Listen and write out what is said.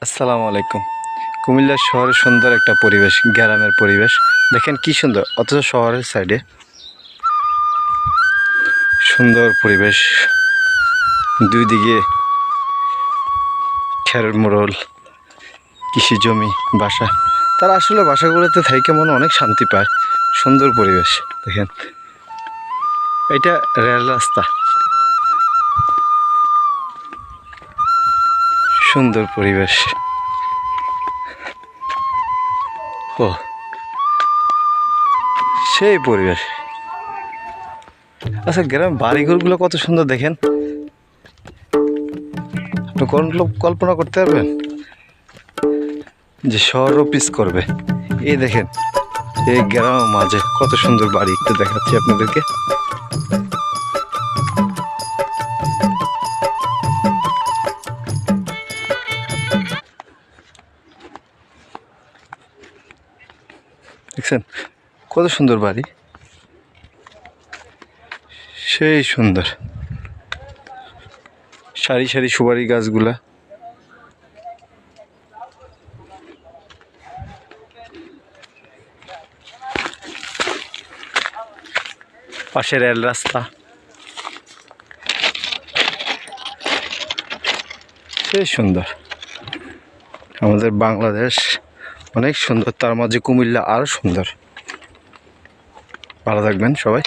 আসসালামু আলাইকুম। কুমিল্লা শহরের সুন্দর একটা পরিবেশ, গ্রামের পরিবেশ দেখেন কি সুন্দর, অথচ শহরের সাইডে সুন্দর পরিবেশ। দুই দিকে খেরের মোড়ল, কৃষি জমি, বাসা। তারা আসলে বাসাগুলোতে থেকে মনে অনেক শান্তি পায়। সুন্দর পরিবেশ দেখেন, এটা রেল রাস্তা, সুন্দর পরিবেশ। ও সেই পরিবেশ। আচ্ছা, গ্রামের বাড়িঘরগুলো কত সুন্দর দেখেন, আপনি কল্পনা করতে পারবেন যে শহর অফিস করবে। এই দেখেন, এই গ্রামের মাঝে কত সুন্দর বাড়ি, একটু দেখাচ্ছি আপনাদেরকে। দেখছেন কত সুন্দর বাড়ি, সেই সুন্দর। সারি সারি সুপারি গাছগুলা, পাশে রেল রাস্তা, সেই সুন্দর। আমাদের বাংলাদেশ অনেক সুন্দর, তার মাঝে কুমিল্লা আরও সুন্দর। ভালো থাকবেন সবাই।